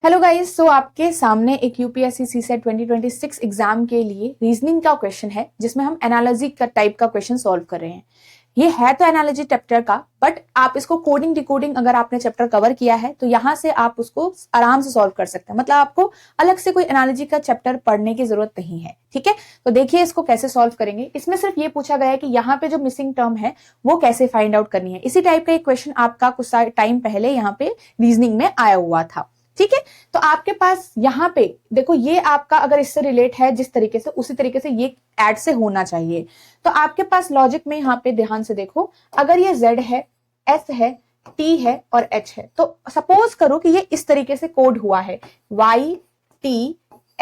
Hello guys, सो आपके सामने एक यूपीएससी सीसेट 2026 एग्जाम के लिए रीजनिंग का क्वेश्चन है जिसमें हम एनालॉजी का टाइप का क्वेश्चन सॉल्व कर रहे हैं। ये है तो एनालॉजी चैप्टर का, बट आप इसको कोडिंग डिकोडिंग अगर आपने चैप्टर कवर किया है तो यहाँ से आप उसको आराम से सॉल्व कर सकते हैं। मतलब आपको अलग से कोई एनालॉजी का चैप्टर पढ़ने की जरूरत नहीं है। ठीक है, तो देखिए इसको कैसे सॉल्व करेंगे। इसमें सिर्फ ये पूछा गया है कि यहाँ पे जो मिसिंग टर्म है वो कैसे फाइंड आउट करनी है। इसी टाइप का एक क्वेश्चन आपका कुछ टाइम पहले यहाँ पे रीजनिंग में आया हुआ था। ठीक है, तो आपके पास यहाँ पे देखो, ये आपका अगर इससे रिलेट है जिस तरीके से, उसी तरीके से ये ऐड से होना चाहिए। तो आपके पास लॉजिक में यहाँ पे ध्यान से देखो, अगर ये Z है, S है, T है और H है, तो सपोज करो कि ये इस तरीके से कोड हुआ है Y, T,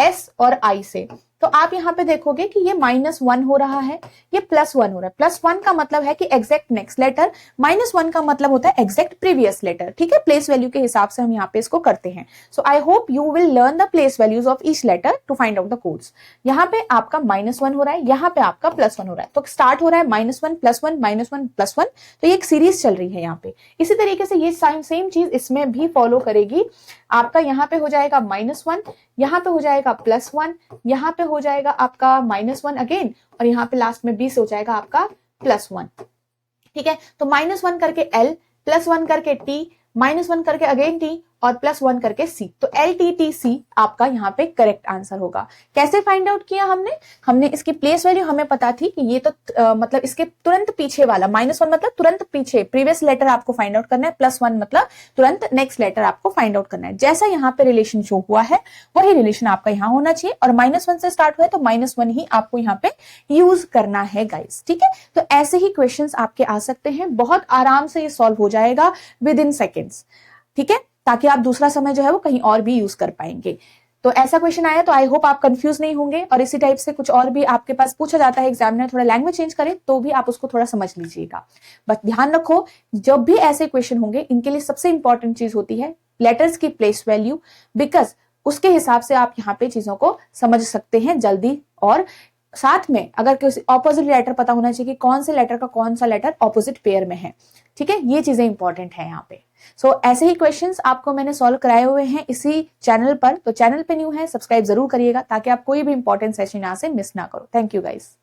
S और I से। तो आप यहाँ पे देखोगे कि ये -1 हो रहा है, ये +1 हो रहा है। +1 का मतलब है कि एग्जैक्ट नेक्स्ट लेटर, -1 का मतलब होता है एग्जैक्ट प्रीवियस लेटर। ठीक है, प्लेस वैल्यू के हिसाब से हम यहाँ पे इसको करते हैं। So I hope you will learn the place values of each letter to find out the codes. यहाँ पे आपका -1 हो रहा है, यहाँ पे आपका +1 हो रहा है। तो स्टार्ट हो रहा है -1 +1 -1 +1, तो ये एक सीरीज चल रही है यहाँ पे। इसी तरीके से ये सेम चीज इसमें भी फॉलो करेगी। आपका यहाँ पे हो जाएगा -1, यहाँ पे हो जाएगा +1, यहाँ पे हो जाएगा आपका -1 अगेन, और यहाँ पे लास्ट में 20 हो जाएगा आपका +1। ठीक है, तो -1 करके L, +1 करके T, -1 करके अगेन T और +1 करके C। तो LTTC आपका यहाँ पे करेक्ट आंसर होगा। कैसे फाइंड आउट किया हमने इसकी प्लेस वैल्यू हमें पता थी कि ये तो मतलब इसके तुरंत पीछे वाला -1 मतलब तुरंत पीछे प्रीवियस लेटर आपको फाइंड आउट करना है, +1 मतलब तुरंत नेक्स्ट लेटर आपको फाइंड आउट करना है। जैसा यहाँ पे रिलेशन शो हुआ है वही रिलेशन आपका यहाँ होना चाहिए, और -1 से स्टार्ट हुआ है तो -1 ही आपको यहाँ पे यूज करना है गाइस। ठीक है, तो ऐसे ही क्वेश्चन आपके आ सकते हैं, बहुत आराम से ये सॉल्व हो जाएगा विद इन सेकेंड्स। ठीक है, ताकि आप दूसरा समय जो है वो कहीं और भी यूज कर पाएंगे। तो ऐसा क्वेश्चन आया तो आई होप आप कंफ्यूज नहीं होंगे, और इसी टाइप से कुछ और भी आपके पास पूछा जाता है एग्जामिनर थोड़ा लैंग्वेज चेंज करे तो भी आप उसको थोड़ा समझ लीजिएगा। बस ध्यान रखो, जब भी ऐसे क्वेश्चन होंगे इनके लिए सबसे इंपॉर्टेंट चीज होती है लेटर्स की प्लेस वैल्यू, बिकॉज उसके हिसाब से आप यहाँ पे चीजों को समझ सकते हैं जल्दी। और साथ में अगर किसी ऑपोजिट लेटर पता होना चाहिए कि कौन से लेटर का कौन सा लेटर ऑपोजिट पेयर में है। ठीक है, ये चीजें इंपॉर्टेंट है यहाँ पे। सो ऐसे ही क्वेश्चंस आपको मैंने सॉल्व कराए हुए हैं इसी चैनल पर, तो चैनल पे न्यू है सब्सक्राइब जरूर करिएगा ताकि आप कोई भी इंपॉर्टेंट सेशन यहाँ से मिस ना करो। Thank you guys.